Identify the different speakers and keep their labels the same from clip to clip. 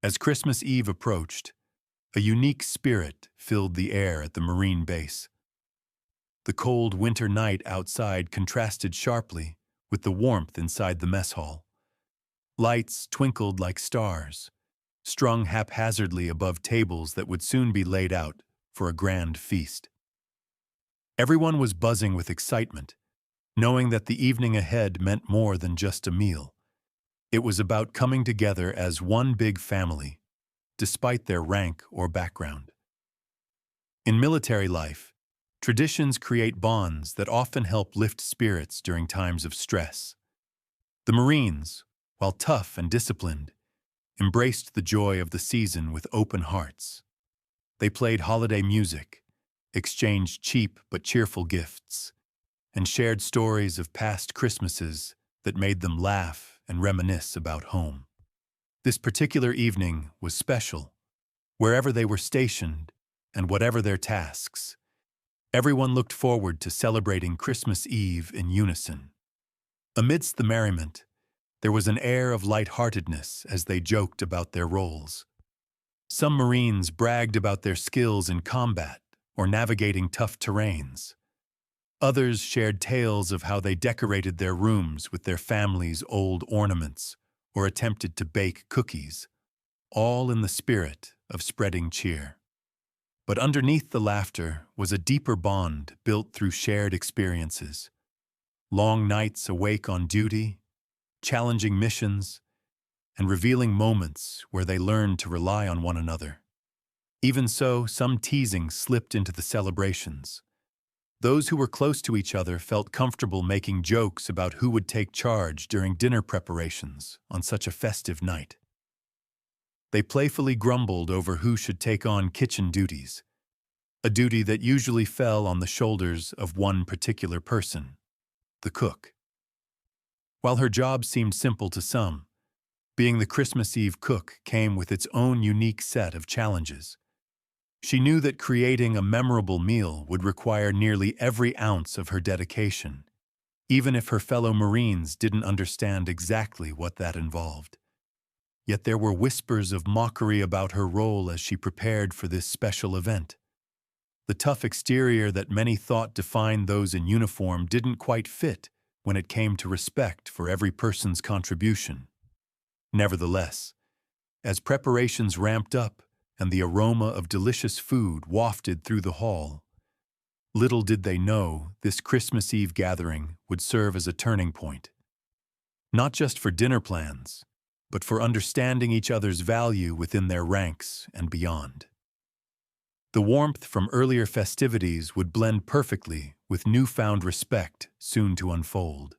Speaker 1: As Christmas Eve approached, a unique spirit filled the air at the Marine base. The cold winter night outside contrasted sharply with the warmth inside the mess hall. Lights twinkled like stars, strung haphazardly above tables that would soon be laid out for a grand feast. Everyone was buzzing with excitement, knowing that the evening ahead meant more than just a meal. It was about coming together as one big family, despite their rank or background. In military life, traditions create bonds that often help lift spirits during times of stress. The Marines, while tough and disciplined, embraced the joy of the season with open hearts. They played holiday music, exchanged cheap but cheerful gifts, and shared stories of past Christmases that made them laugh and reminisce about home. This particular evening was special. Wherever they were stationed, and whatever their tasks, everyone looked forward to celebrating Christmas Eve in unison. Amidst the merriment, there was an air of lightheartedness as they joked about their roles. Some Marines bragged about their skills in combat or navigating tough terrains. Others shared tales of how they decorated their rooms with their family's old ornaments or attempted to bake cookies, all in the spirit of spreading cheer. But underneath the laughter was a deeper bond built through shared experiences. Long nights awake on duty, challenging missions, and revealing moments where they learned to rely on one another. Even so, some teasing slipped into the celebrations. Those who were close to each other felt comfortable making jokes about who would take charge during dinner preparations on such a festive night. They playfully grumbled over who should take on kitchen duties, a duty that usually fell on the shoulders of one particular person, the cook. While her job seemed simple to some, being the Christmas Eve cook came with its own unique set of challenges. She knew that creating a memorable meal would require nearly every ounce of her dedication, even if her fellow Marines didn't understand exactly what that involved. Yet there were whispers of mockery about her role as she prepared for this special event. The tough exterior that many thought defined those in uniform didn't quite fit when it came to respect for every person's contribution. Nevertheless, as preparations ramped up and the aroma of delicious food wafted through the hall, little did they know this Christmas Eve gathering would serve as a turning point. Not just for dinner plans, but for understanding each other's value within their ranks and beyond. The warmth from earlier festivities would blend perfectly with newfound respect soon to unfold.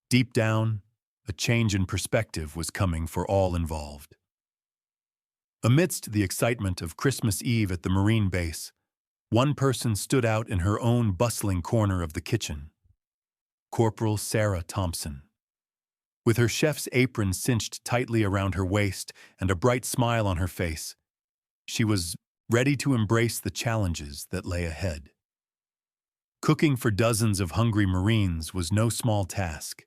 Speaker 1: Deep down, a change in perspective was coming for all involved. Amidst the excitement of Christmas Eve at the Marine base, one person stood out in her own bustling corner of the kitchen: Corporal Sarah Thompson. With her chef's apron cinched tightly around her waist and a bright smile on her face, she was ready to embrace the challenges that lay ahead. Cooking for dozens of hungry Marines was no small task,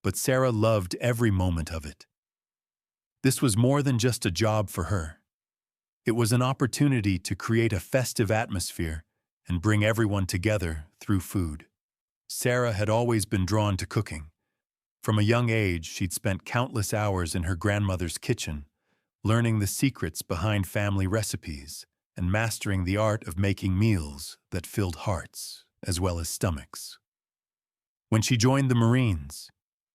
Speaker 1: but Sarah loved every moment of it. This was more than just a job for her. It was an opportunity to create a festive atmosphere and bring everyone together through food. Sarah had always been drawn to cooking. From a young age, she'd spent countless hours in her grandmother's kitchen, learning the secrets behind family recipes and mastering the art of making meals that filled hearts as well as stomachs. When she joined the Marines,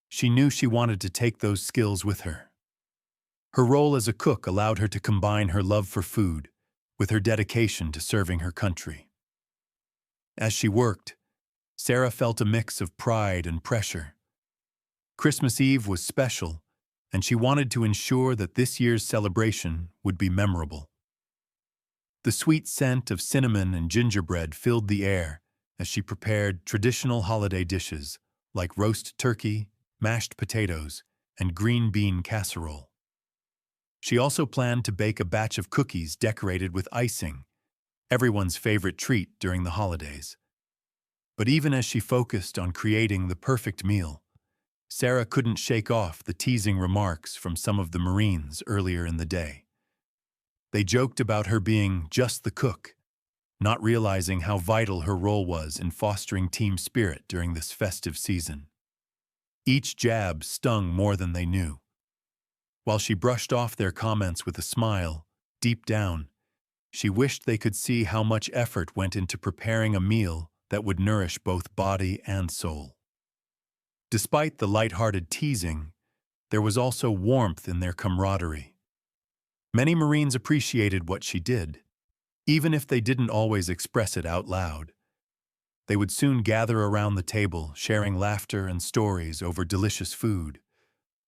Speaker 1: she knew she wanted to take those skills with her. Her role as a cook allowed her to combine her love for food with her dedication to serving her country. As she worked, Sarah felt a mix of pride and pressure. Christmas Eve was special, and she wanted to ensure that this year's celebration would be memorable. The sweet scent of cinnamon and gingerbread filled the air as she prepared traditional holiday dishes like roast turkey, mashed potatoes, and green bean casserole. She also planned to bake a batch of cookies decorated with icing, everyone's favorite treat during the holidays. But even as she focused on creating the perfect meal, Sarah couldn't shake off the teasing remarks from some of the Marines earlier in the day. They joked about her being just the cook, not realizing how vital her role was in fostering team spirit during this festive season. Each jab stung more than they knew. While she brushed off their comments with a smile, deep down, she wished they could see how much effort went into preparing a meal that would nourish both body and soul. Despite the light-hearted teasing, there was also warmth in their camaraderie. Many Marines appreciated what she did, even if they didn't always express it out loud. They would soon gather around the table, sharing laughter and stories over delicious food,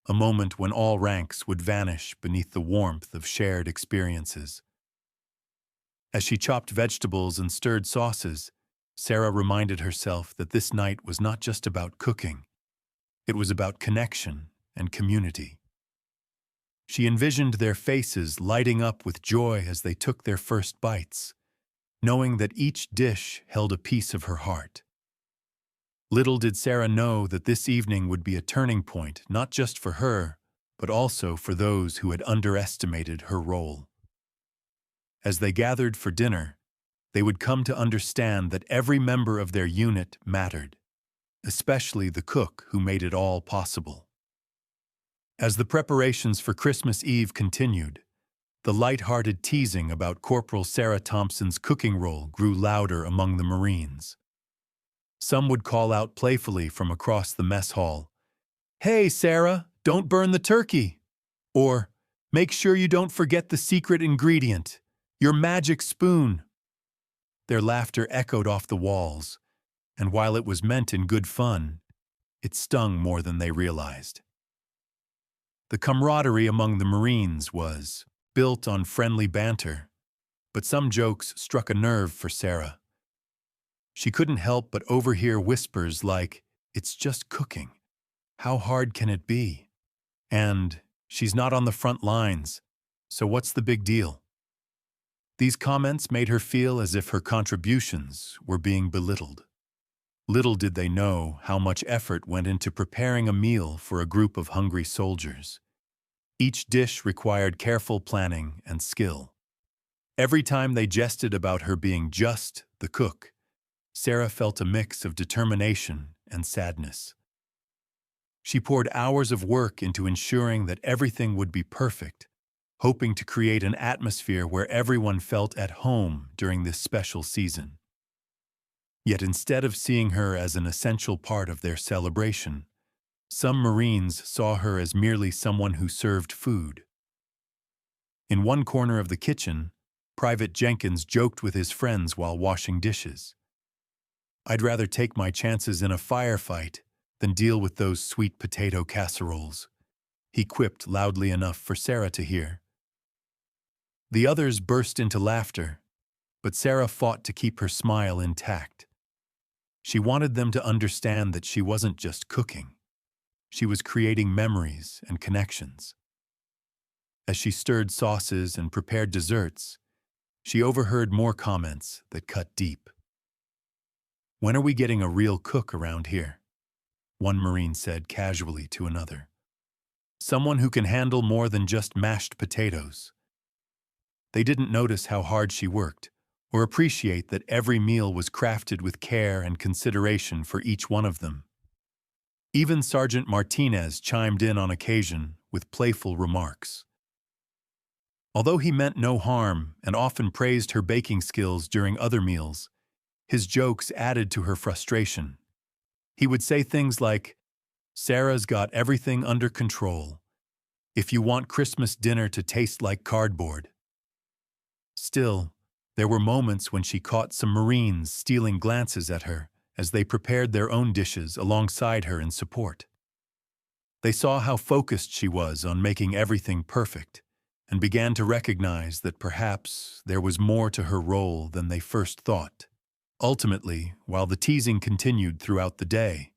Speaker 1: a moment when all ranks would vanish beneath the warmth of shared experiences. As she chopped vegetables and stirred sauces, Sarah reminded herself that this night was not just about cooking. It was about connection and community. She envisioned their faces lighting up with joy as they took their first bites, knowing that each dish held a piece of her heart. Little did Sarah know that this evening would be a turning point, not just for her, but also for those who had underestimated her role. As they gathered for dinner, they would come to understand that every member of their unit mattered, especially the cook who made it all possible. As the preparations for Christmas Eve continued, the light-hearted teasing about Corporal Sarah Thompson's cooking role grew louder among the Marines. Some would call out playfully from across the mess hall, "Hey, Sarah, don't burn the turkey!" Or, "Make sure you don't forget the secret ingredient, your magic spoon." Their laughter echoed off the walls, and while it was meant in good fun, it stung more than they realized. The camaraderie among the Marines was built on friendly banter, but some jokes struck a nerve for Sarah. She couldn't help but overhear whispers like, "It's just cooking. How hard can it be?" And, "She's not on the front lines, so what's the big deal?" These comments made her feel as if her contributions were being belittled. Little did they know how much effort went into preparing a meal for a group of hungry soldiers. Each dish required careful planning and skill. Every time they jested about her being just the cook, Sarah felt a mix of determination and sadness. She poured hours of work into ensuring that everything would be perfect, hoping to create an atmosphere where everyone felt at home during this special season. Yet instead of seeing her as an essential part of their celebration, some Marines saw her as merely someone who served food. In one corner of the kitchen, Private Jenkins joked with his friends while washing dishes. "I'd rather take my chances in a firefight than deal with those sweet potato casseroles," he quipped loudly enough for Sarah to hear. The others burst into laughter, but Sarah fought to keep her smile intact. She wanted them to understand that she wasn't just cooking. She was creating memories and connections. As she stirred sauces and prepared desserts, she overheard more comments that cut deep. "When are we getting a real cook around here?" one Marine said casually to another. "Someone who can handle more than just mashed potatoes." They didn't notice how hard she worked, or appreciate that every meal was crafted with care and consideration for each one of them. Even Sergeant Martinez chimed in on occasion with playful remarks. Although he meant no harm and often praised her baking skills during other meals, his jokes added to her frustration. He would say things like, "Sarah's got everything under control. If you want Christmas dinner to taste like cardboard." Still, there were moments when she caught some Marines stealing glances at her as they prepared their own dishes alongside her in support. They saw how focused she was on making everything perfect and began to recognize that perhaps there was more to her role than they first thought. Ultimately, while the teasing continued throughout the day,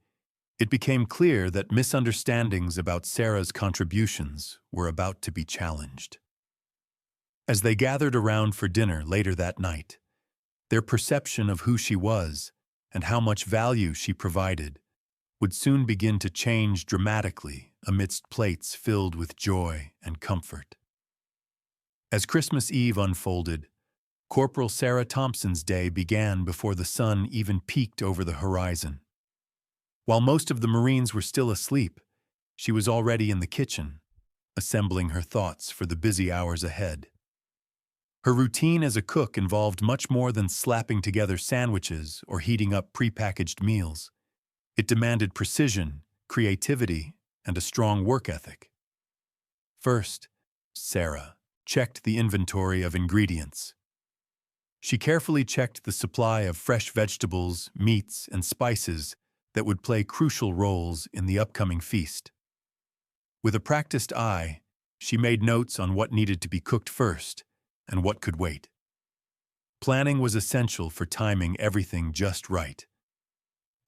Speaker 1: it became clear that misunderstandings about Sarah's contributions were about to be challenged. As they gathered around for dinner later that night, their perception of who she was and how much value she provided would soon begin to change dramatically amidst plates filled with joy and comfort. As Christmas Eve unfolded, Corporal Sarah Thompson's day began before the sun even peeked over the horizon. While most of the Marines were still asleep, she was already in the kitchen, assembling her thoughts for the busy hours ahead. Her routine as a cook involved much more than slapping together sandwiches or heating up prepackaged meals. It demanded precision, creativity, and a strong work ethic. First, Sarah checked the inventory of ingredients. She carefully checked the supply of fresh vegetables, meats, and spices that would play crucial roles in the upcoming feast. With a practiced eye, she made notes on what needed to be cooked first and what could wait. Planning was essential for timing everything just right.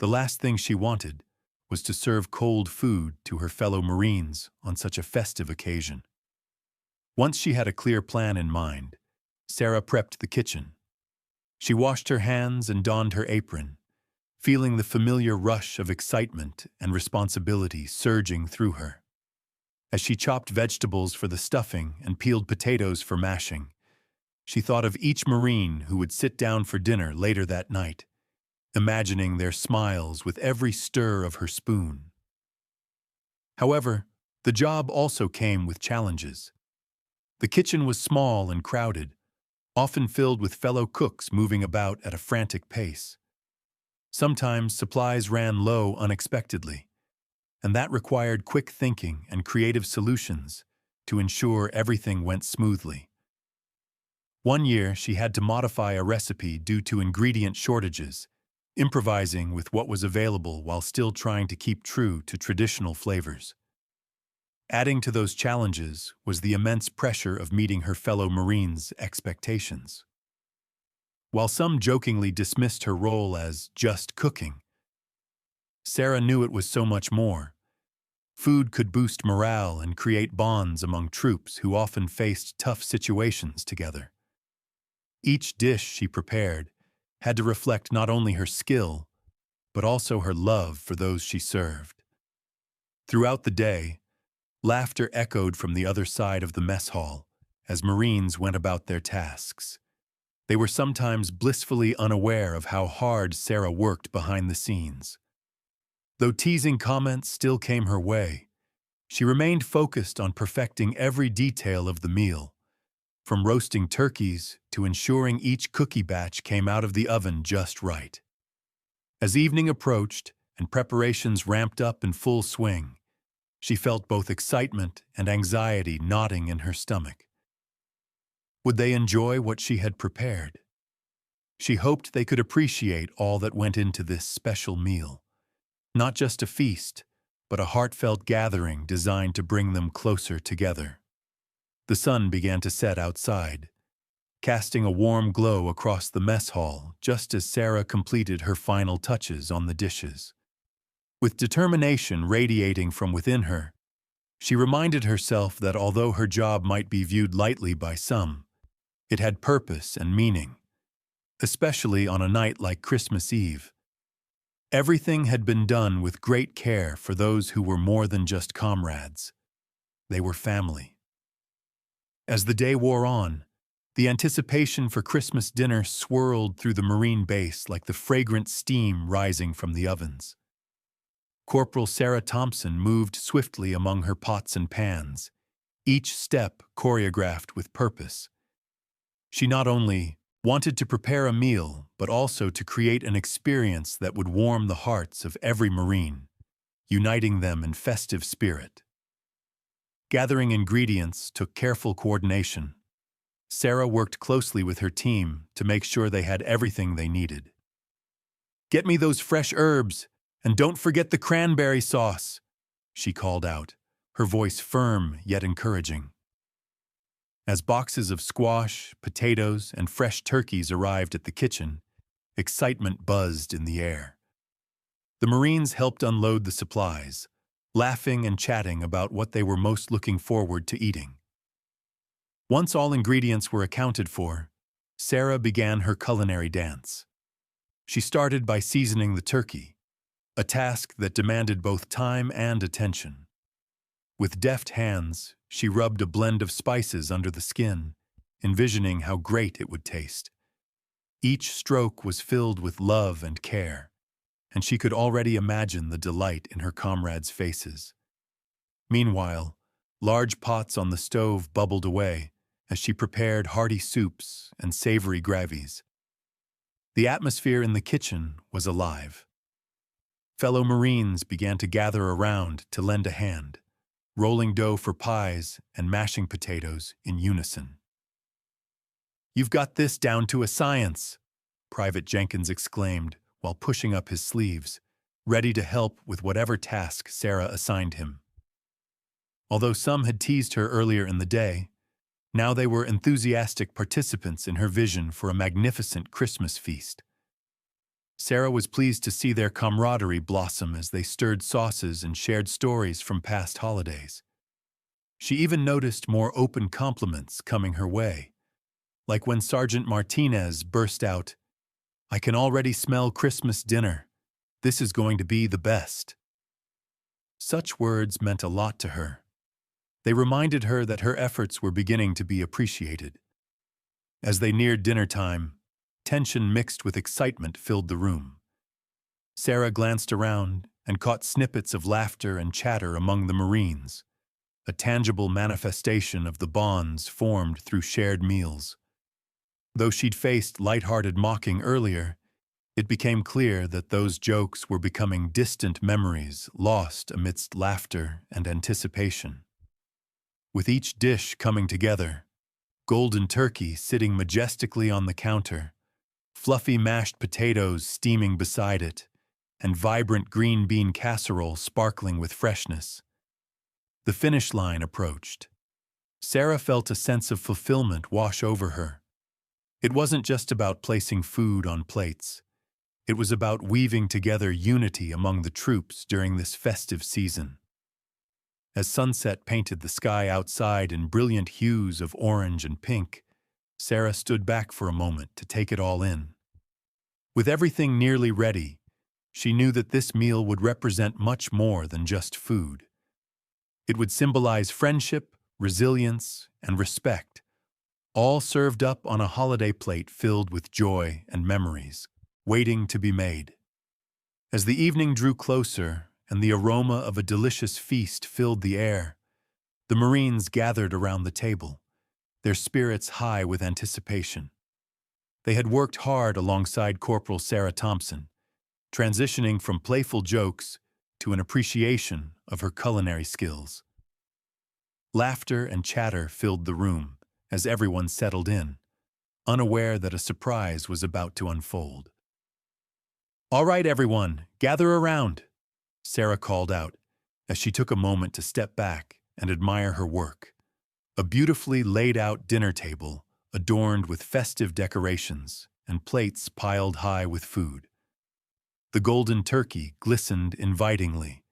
Speaker 1: The last thing she wanted was to serve cold food to her fellow Marines on such a festive occasion. Once she had a clear plan in mind, Sarah prepped the kitchen. She washed her hands and donned her apron, feeling the familiar rush of excitement and responsibility surging through her. As she chopped vegetables for the stuffing and peeled potatoes for mashing, she thought of each Marine who would sit down for dinner later that night, imagining their smiles with every stir of her spoon. However, the job also came with challenges. The kitchen was small and crowded, often filled with fellow cooks moving about at a frantic pace. Sometimes supplies ran low unexpectedly, and that required quick thinking and creative solutions to ensure everything went smoothly. One year, she had to modify a recipe due to ingredient shortages, improvising with what was available while still trying to keep true to traditional flavors. Adding to those challenges was the immense pressure of meeting her fellow Marines' expectations. While some jokingly dismissed her role as just cooking, Sarah knew it was so much more. Food could boost morale and create bonds among troops who often faced tough situations together. Each dish she prepared had to reflect not only her skill, but also her love for those she served. Throughout the day, laughter echoed from the other side of the mess hall as Marines went about their tasks. They were sometimes blissfully unaware of how hard Sarah worked behind the scenes. Though teasing comments still came her way, she remained focused on perfecting every detail of the meal, from roasting turkeys to ensuring each cookie batch came out of the oven just right. As evening approached and preparations ramped up in full swing, she felt both excitement and anxiety knotting in her stomach. Would they enjoy what she had prepared? She hoped they could appreciate all that went into this special meal. Not just a feast, but a heartfelt gathering designed to bring them closer together. The sun began to set outside, casting a warm glow across the mess hall just as Sarah completed her final touches on the dishes. With determination radiating from within her, she reminded herself that although her job might be viewed lightly by some, it had purpose and meaning, especially on a night like Christmas Eve. Everything had been done with great care for those who were more than just comrades. They were family. As the day wore on, the anticipation for Christmas dinner swirled through the Marine base like the fragrant steam rising from the ovens. Corporal Sarah Thompson moved swiftly among her pots and pans, each step choreographed with purpose. She not only wanted to prepare a meal, but also to create an experience that would warm the hearts of every Marine, uniting them in festive spirit. Gathering ingredients took careful coordination. Sarah worked closely with her team to make sure they had everything they needed. "Get me those fresh herbs, and don't forget the cranberry sauce," she called out, her voice firm yet encouraging. As boxes of squash, potatoes, and fresh turkeys arrived at the kitchen, excitement buzzed in the air. The Marines helped unload the supplies, laughing and chatting about what they were most looking forward to eating. Once all ingredients were accounted for, Sarah began her culinary dance. She started by seasoning the turkey, a task that demanded both time and attention. With deft hands, she rubbed a blend of spices under the skin, envisioning how great it would taste. Each stroke was filled with love and care, and she could already imagine the delight in her comrades' faces. Meanwhile, large pots on the stove bubbled away as she prepared hearty soups and savory gravies. The atmosphere in the kitchen was alive. Fellow Marines began to gather around to lend a hand, rolling dough for pies and mashing potatoes in unison. "You've got this down to a science," Private Jenkins exclaimed while pushing up his sleeves, ready to help with whatever task Sarah assigned him. Although some had teased her earlier in the day, now they were enthusiastic participants in her vision for a magnificent Christmas feast. Sarah was pleased to see their camaraderie blossom as they stirred sauces and shared stories from past holidays. She even noticed more open compliments coming her way, like when Sergeant Martinez burst out, "I can already smell Christmas dinner. This is going to be the best." Such words meant a lot to her. They reminded her that her efforts were beginning to be appreciated. As they neared dinner time, tension mixed with excitement filled the room. Sarah glanced around and caught snippets of laughter and chatter among the Marines, a tangible manifestation of the bonds formed through shared meals. Though she'd faced light-hearted mocking earlier, it became clear that those jokes were becoming distant memories lost amidst laughter and anticipation. With each dish coming together, golden turkey sitting majestically on the counter, fluffy mashed potatoes steaming beside it, and vibrant green bean casserole sparkling with freshness, the finish line approached. Sarah felt a sense of fulfillment wash over her. It wasn't just about placing food on plates. It was about weaving together unity among the troops during this festive season. As sunset painted the sky outside in brilliant hues of orange and pink, Sarah stood back for a moment to take it all in. With everything nearly ready, she knew that this meal would represent much more than just food. It would symbolize friendship, resilience, and respect, all served up on a holiday plate filled with joy and memories, waiting to be made. As the evening drew closer and the aroma of a delicious feast filled the air, the Marines gathered around the table, their spirits high with anticipation. They had worked hard alongside Corporal Sarah Thompson, transitioning from playful jokes to an appreciation of her culinary skills. Laughter and chatter filled the room as everyone settled in, unaware that a surprise was about to unfold. "All right, everyone, gather around," Sarah called out as she took a moment to step back and admire her work. A beautifully laid-out dinner table adorned with festive decorations and plates piled high with food. The golden turkey glistened invitingly,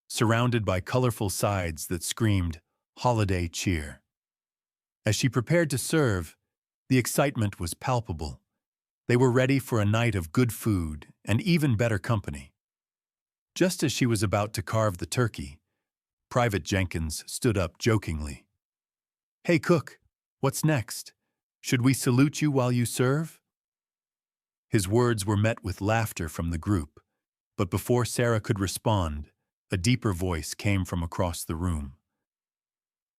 Speaker 1: surrounded by colorful sides that screamed holiday cheer. As she prepared to serve, the excitement was palpable. They were ready for a night of good food and even better company. Just as she was about to carve the turkey, Private Jenkins stood up jokingly. "Hey, cook, what's next? Should we salute you while you serve?" His words were met with laughter from the group, but before Sarah could respond, a deeper voice came from across the room.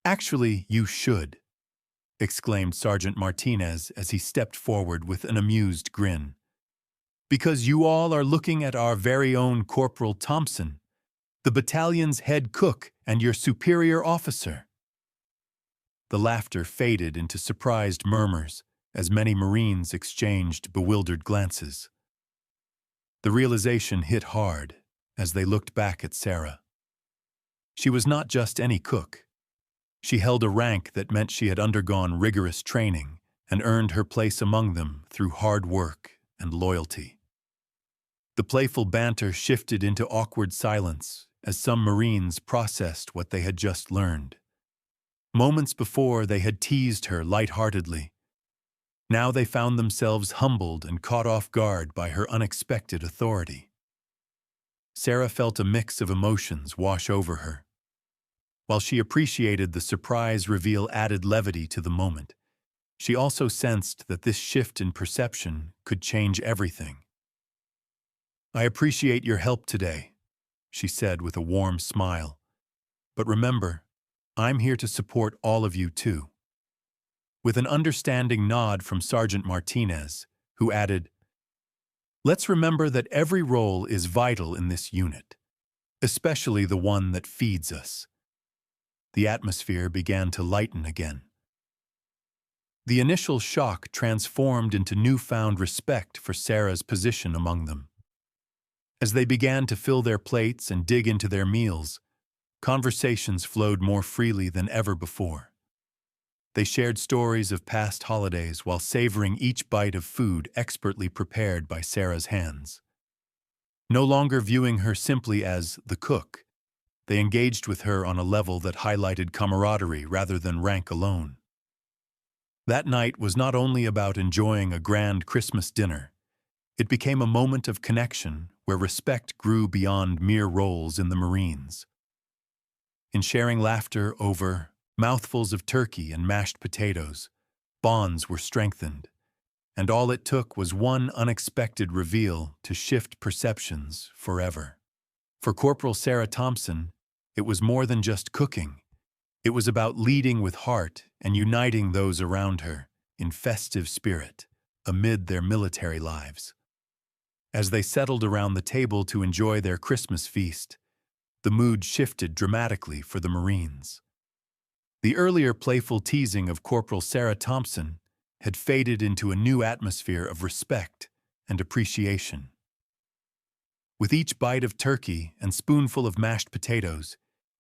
Speaker 1: "Actually, you should," exclaimed Sergeant Martinez as he stepped forward with an amused grin. "Because you all are looking at our very own Corporal Thompson, the battalion's head cook and your superior officer." The laughter faded into surprised murmurs as many Marines exchanged bewildered glances. The realization hit hard as they looked back at Sarah. She was not just any cook. She held a rank that meant she had undergone rigorous training and earned her place among them through hard work and loyalty. The playful banter shifted into awkward silence as some Marines processed what they had just learned. Moments before, they had teased her lightheartedly. Now they found themselves humbled and caught off guard by her unexpected authority. Sarah felt a mix of emotions wash over her. While she appreciated the surprise reveal added levity to the moment, she also sensed that this shift in perception could change everything. "I appreciate your help today," she said with a warm smile. "But remember, I'm here to support all of you too." With an understanding nod from Sergeant Martinez, who added, "Let's remember that every role is vital in this unit, especially the one that feeds us." The atmosphere began to lighten again. The initial shock transformed into newfound respect for Sarah's position among them. As they began to fill their plates and dig into their meals, conversations flowed more freely than ever before. They shared stories of past holidays while savoring each bite of food expertly prepared by Sarah's hands. No longer viewing her simply as the cook, they engaged with her on a level that highlighted camaraderie rather than rank alone. That night was not only about enjoying a grand Christmas dinner. It became a moment of connection where respect grew beyond mere roles in the Marines. In sharing laughter over mouthfuls of turkey and mashed potatoes, bonds were strengthened, and all it took was one unexpected reveal to shift perceptions forever. For Corporal Sarah Thompson, it was more than just cooking. It was about leading with heart and uniting those around her in festive spirit amid their military lives. As they settled around the table to enjoy their Christmas feast, the mood shifted dramatically for the Marines. The earlier playful teasing of Corporal Sarah Thompson had faded into a new atmosphere of respect and appreciation. With each bite of turkey and spoonful of mashed potatoes,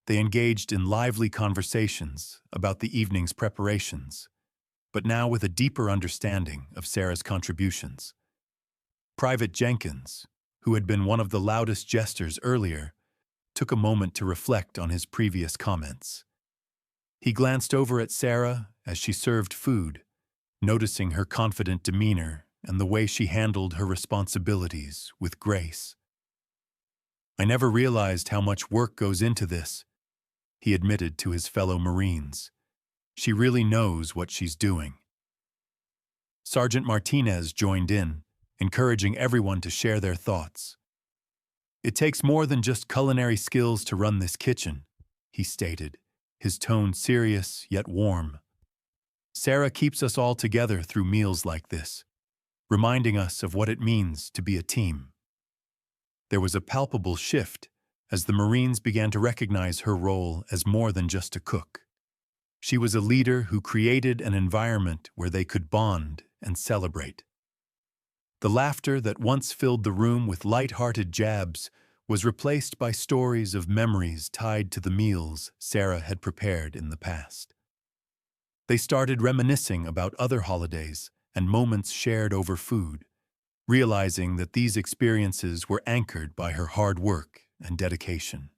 Speaker 1: they engaged in lively conversations about the evening's preparations, but now with a deeper understanding of Sarah's contributions. Private Jenkins, who had been one of the loudest jesters earlier, took a moment to reflect on his previous comments. He glanced over at Sarah as she served food, noticing her confident demeanor and the way she handled her responsibilities with grace. "I never realized how much work goes into this," he admitted to his fellow Marines. "She really knows what she's doing." Sergeant Martinez joined in, encouraging everyone to share their thoughts. "It takes more than just culinary skills to run this kitchen," he stated, his tone serious yet warm. "Sarah keeps us all together through meals like this, reminding us of what it means to be a team." There was a palpable shift as the Marines began to recognize her role as more than just a cook. She was a leader who created an environment where they could bond and celebrate. The laughter that once filled the room with light-hearted jabs was replaced by stories of memories tied to the meals Sarah had prepared in the past. They started reminiscing about other holidays and moments shared over food, realizing that these experiences were anchored by her hard work and dedication.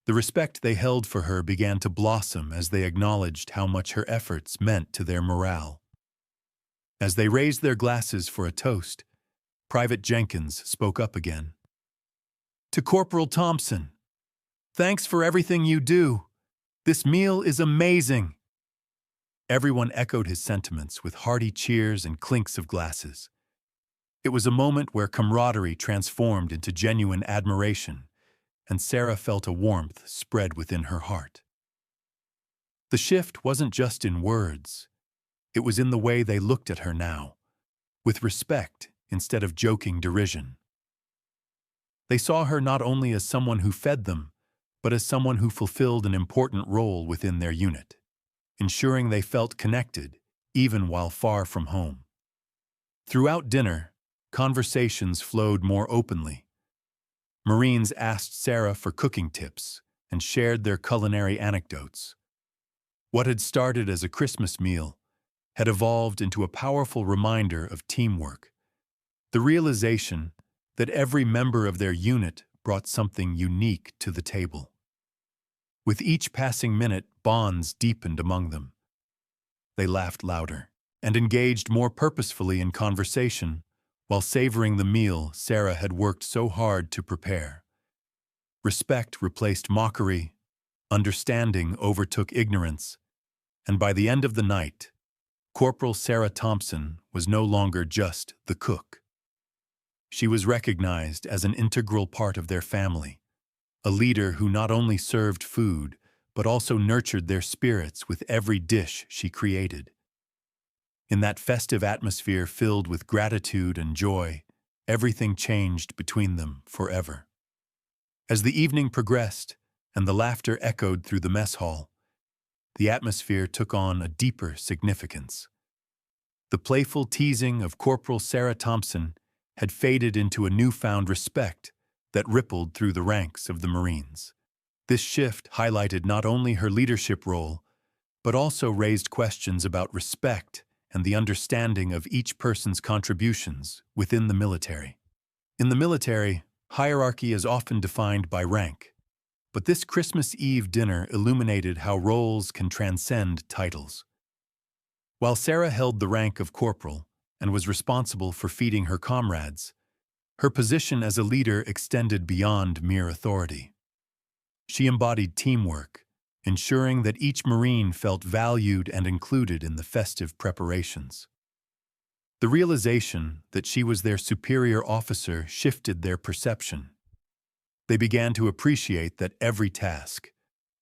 Speaker 1: The respect they held for her began to blossom as they acknowledged how much her efforts meant to their morale. As they raised their glasses for a toast, Private Jenkins spoke up again. "To Corporal Thompson, thanks for everything you do. This meal is amazing." Everyone echoed his sentiments with hearty cheers and clinks of glasses. It was a moment where camaraderie transformed into genuine admiration, and Sarah felt a warmth spread within her heart. The shift wasn't just in words. It was in the way they looked at her now, with respect instead of joking derision. They saw her not only as someone who fed them, but as someone who fulfilled an important role within their unit, ensuring they felt connected even while far from home. Throughout dinner, conversations flowed more openly. Marines asked Sarah for cooking tips and shared their culinary anecdotes. What had started as a Christmas meal had evolved into a powerful reminder of teamwork, the realization that every member of their unit brought something unique to the table. With each passing minute, bonds deepened among them. They laughed louder and engaged more purposefully in conversation while savoring the meal Sarah had worked so hard to prepare. Respect replaced mockery, understanding overtook ignorance, and by the end of the night, Corporal Sarah Thompson was no longer just the cook. She was recognized as an integral part of their family, a leader who not only served food, but also nurtured their spirits with every dish she created. In that festive atmosphere filled with gratitude and joy, everything changed between them forever. As the evening progressed and the laughter echoed through the mess hall, the atmosphere took on a deeper significance. The playful teasing of Corporal Sarah Thompson had faded into a newfound respect that rippled through the ranks of the Marines. This shift highlighted not only her leadership role, but also raised questions about respect and the understanding of each person's contributions within the military. In the military, hierarchy is often defined by rank, but this Christmas Eve dinner illuminated how roles can transcend titles. While Sarah held the rank of corporal and was responsible for feeding her comrades, her position as a leader extended beyond mere authority. She embodied teamwork, ensuring that each Marine felt valued and included in the festive preparations. The realization that she was their superior officer shifted their perception. They began to appreciate that every task,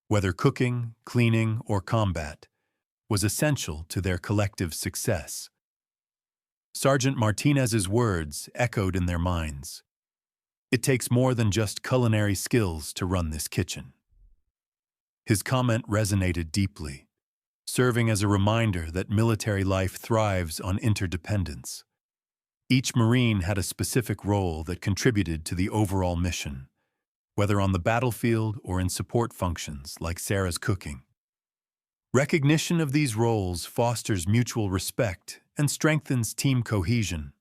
Speaker 1: whether cooking, cleaning, or combat, was essential to their collective success. Sergeant Martinez's words echoed in their minds. "It takes more than just culinary skills to run this kitchen." His comment resonated deeply, serving as a reminder that military life thrives on interdependence. Each Marine had a specific role that contributed to the overall mission, whether on the battlefield or in support functions like Sarah's cooking. Recognition of these roles fosters mutual respect and strengthens team cohesion.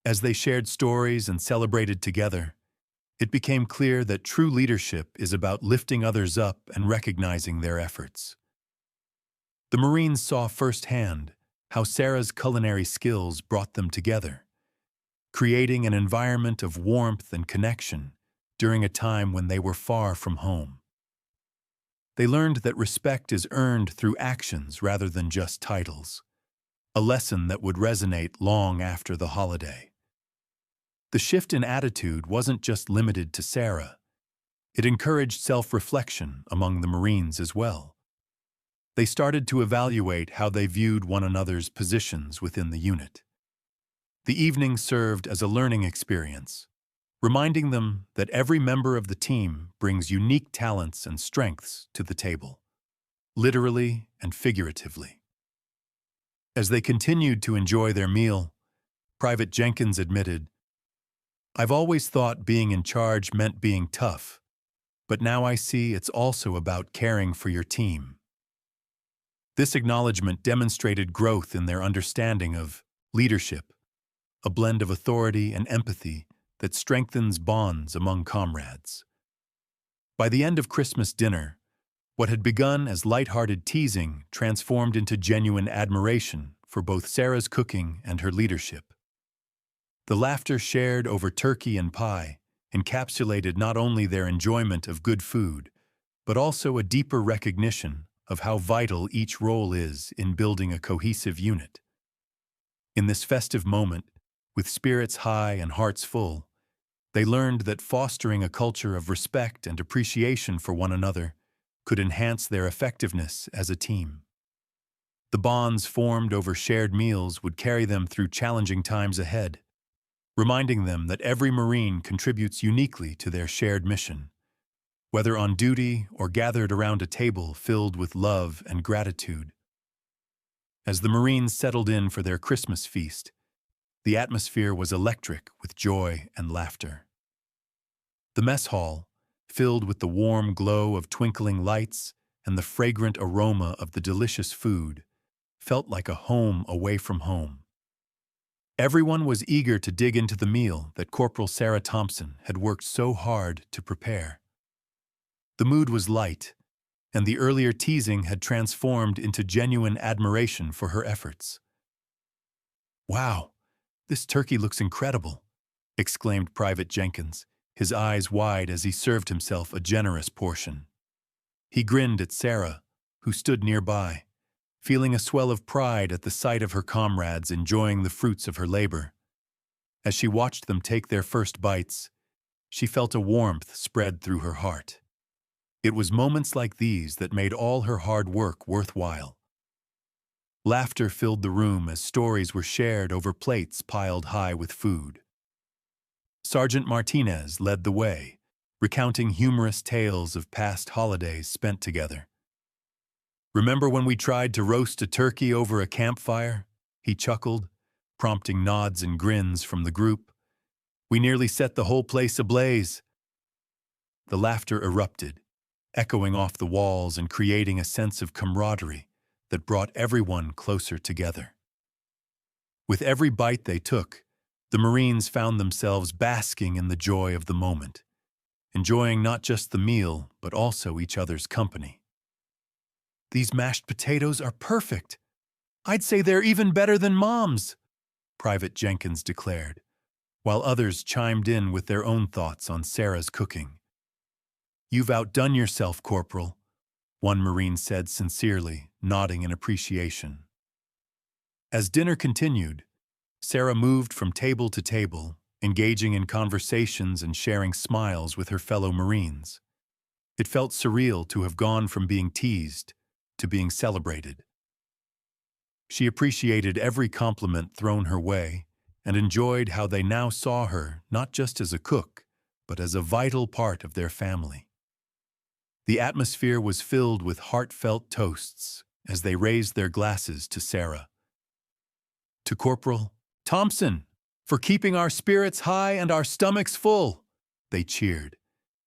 Speaker 1: As they shared stories and celebrated together, it became clear that true leadership is about lifting others up and recognizing their efforts. The Marines saw firsthand how Sarah's culinary skills brought them together, creating an environment of warmth and connection during a time when they were far from home. They learned that respect is earned through actions rather than just titles, a lesson that would resonate long after the holiday. The shift in attitude wasn't just limited to Sarah. It encouraged self-reflection among the Marines as well. They started to evaluate how they viewed one another's positions within the unit. The evening served as a learning experience, reminding them that every member of the team brings unique talents and strengths to the table, literally and figuratively. As they continued to enjoy their meal, Private Jenkins admitted, "I've always thought being in charge meant being tough, but now I see it's also about caring for your team." This acknowledgement demonstrated growth in their understanding of leadership, a blend of authority and empathy that strengthens bonds among comrades. By the end of Christmas dinner, what had begun as lighthearted teasing transformed into genuine admiration for both Sarah's cooking and her leadership. The laughter shared over turkey and pie encapsulated not only their enjoyment of good food, but also a deeper recognition of how vital each role is in building a cohesive unit. In this festive moment, with spirits high and hearts full, they learned that fostering a culture of respect and appreciation for one another could enhance their effectiveness as a team. The bonds formed over shared meals would carry them through challenging times ahead, reminding them that every Marine contributes uniquely to their shared mission, whether on duty or gathered around a table filled with love and gratitude. As the Marines settled in for their Christmas feast, the atmosphere was electric with joy and laughter. The mess hall, filled with the warm glow of twinkling lights and the fragrant aroma of the delicious food, felt like a home away from home. Everyone was eager to dig into the meal that Corporal Sarah Thompson had worked so hard to prepare. The mood was light, and the earlier teasing had transformed into genuine admiration for her efforts. "Wow, this turkey looks incredible," exclaimed Private Jenkins, his eyes wide as he served himself a generous portion. He grinned at Sarah, who stood nearby, feeling a swell of pride at the sight of her comrades enjoying the fruits of her labor. As she watched them take their first bites, she felt a warmth spread through her heart. It was moments like these that made all her hard work worthwhile. Laughter filled the room as stories were shared over plates piled high with food. Sergeant Martinez led the way, recounting humorous tales of past holidays spent together. "Remember when we tried to roast a turkey over a campfire?" he chuckled, prompting nods and grins from the group. "We nearly set the whole place ablaze." The laughter erupted, echoing off the walls and creating a sense of camaraderie that brought everyone closer together. With every bite they took, the Marines found themselves basking in the joy of the moment, enjoying not just the meal, but also each other's company. "These mashed potatoes are perfect. I'd say they're even better than Mom's," Private Jenkins declared, while others chimed in with their own thoughts on Sarah's cooking. "You've outdone yourself, Corporal," one Marine said sincerely, nodding in appreciation. As dinner continued, Sarah moved from table to table, engaging in conversations and sharing smiles with her fellow Marines. It felt surreal to have gone from being teased to being celebrated. She appreciated every compliment thrown her way and enjoyed how they now saw her not just as a cook, but as a vital part of their family. The atmosphere was filled with heartfelt toasts as they raised their glasses to Sarah. "To Corporal Thompson, for keeping our spirits high and our stomachs full," they cheered,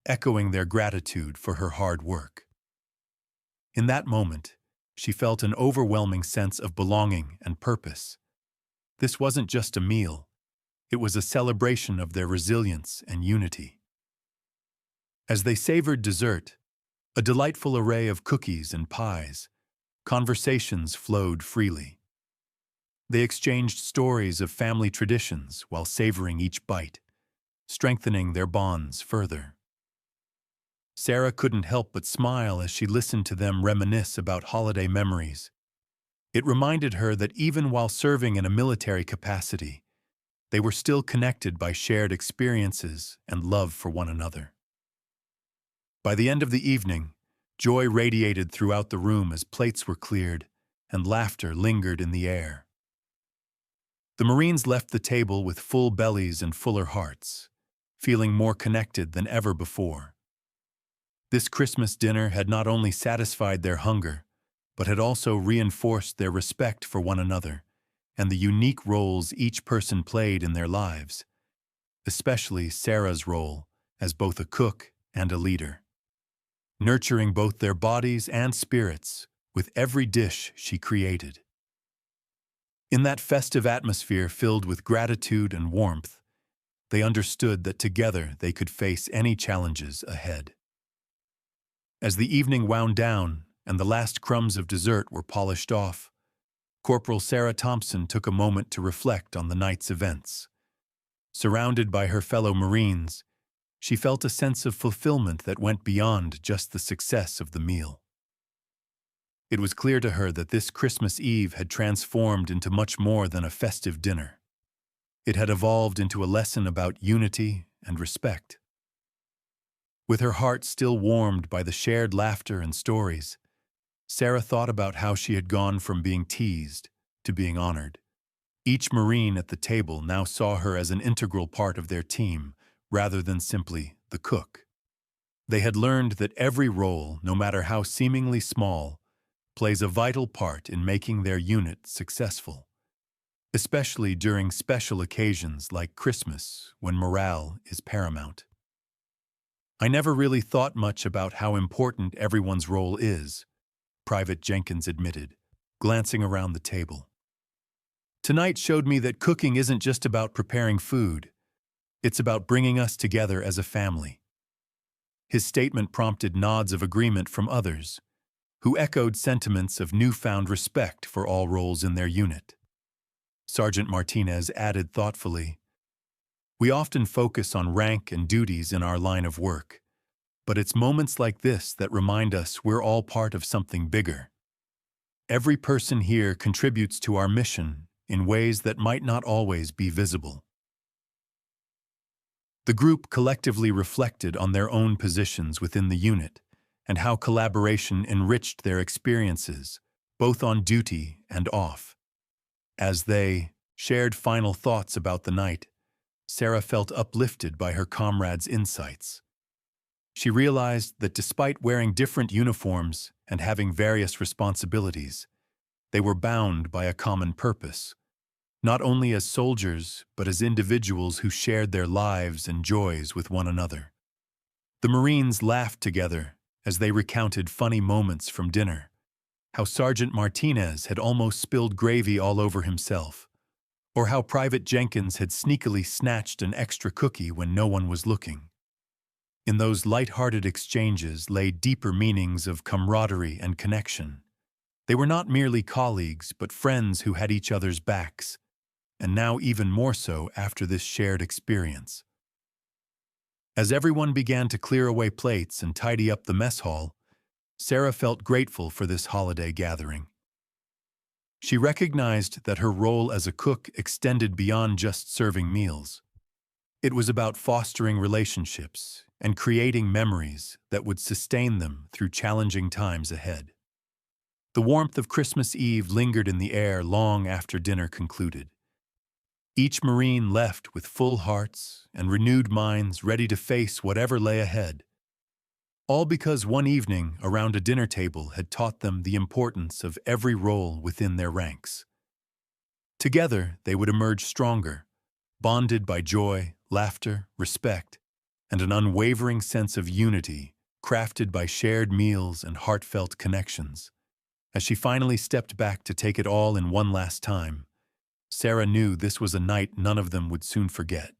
Speaker 1: echoing their gratitude for her hard work. In that moment, she felt an overwhelming sense of belonging and purpose. This wasn't just a meal, it was a celebration of their resilience and unity. As they savored dessert, a delightful array of cookies and pies, conversations flowed freely. They exchanged stories of family traditions while savoring each bite, strengthening their bonds further. Sarah couldn't help but smile as she listened to them reminisce about holiday memories. It reminded her that even while serving in a military capacity, they were still connected by shared experiences and love for one another. By the end of the evening, joy radiated throughout the room as plates were cleared and laughter lingered in the air. The Marines left the table with full bellies and fuller hearts, feeling more connected than ever before. This Christmas dinner had not only satisfied their hunger, but had also reinforced their respect for one another and the unique roles each person played in their lives, especially Sarah's role as both a cook and a leader, nurturing both their bodies and spirits with every dish she created. In that festive atmosphere filled with gratitude and warmth, they understood that together they could face any challenges ahead. As the evening wound down and the last crumbs of dessert were polished off, Corporal Sarah Thompson took a moment to reflect on the night's events. Surrounded by her fellow Marines, she felt a sense of fulfillment that went beyond just the success of the meal. It was clear to her that this Christmas Eve had transformed into much more than a festive dinner. It had evolved into a lesson about unity and respect. With her heart still warmed by the shared laughter and stories, Sarah thought about how she had gone from being teased to being honored. Each Marine at the table now saw her as an integral part of their team, rather than simply the cook. They had learned that every role, no matter how seemingly small, plays a vital part in making their unit successful, especially during special occasions like Christmas when morale is paramount. "I never really thought much about how important everyone's role is," Private Jenkins admitted, glancing around the table. "Tonight showed me that cooking isn't just about preparing food, it's about bringing us together as a family." His statement prompted nods of agreement from others, who echoed sentiments of newfound respect for all roles in their unit. Sergeant Martinez added thoughtfully, We often focus on rank and duties in our line of work, but it's moments like this that remind us we're all part of something bigger. Every person here contributes to our mission in ways that might not always be visible. The group collectively reflected on their own positions within the unit and how collaboration enriched their experiences, both on duty and off. As they shared final thoughts about the night, Sarah felt uplifted by her comrades' insights. She realized that despite wearing different uniforms and having various responsibilities, they were bound by a common purpose, not only as soldiers, but as individuals who shared their lives and joys with one another. The Marines laughed together as they recounted funny moments from dinner, how Sergeant Martinez had almost spilled gravy all over himself, or how Private Jenkins had sneakily snatched an extra cookie when no one was looking. In those light-hearted exchanges lay deeper meanings of camaraderie and connection. They were not merely colleagues, but friends who had each other's backs, and now even more so after this shared experience. As everyone began to clear away plates and tidy up the mess hall, Sarah felt grateful for this holiday gathering. She recognized that her role as a cook extended beyond just serving meals. It was about fostering relationships and creating memories that would sustain them through challenging times ahead. The warmth of Christmas Eve lingered in the air long after dinner concluded. Each Marine left with full hearts and renewed minds ready to face whatever lay ahead. All because one evening around a dinner table had taught them the importance of every role within their ranks. Together, they would emerge stronger, bonded by joy, laughter, respect, and an unwavering sense of unity crafted by shared meals and heartfelt connections. As she finally stepped back to take it all in one last time, Sarah knew this was a night none of them would soon forget.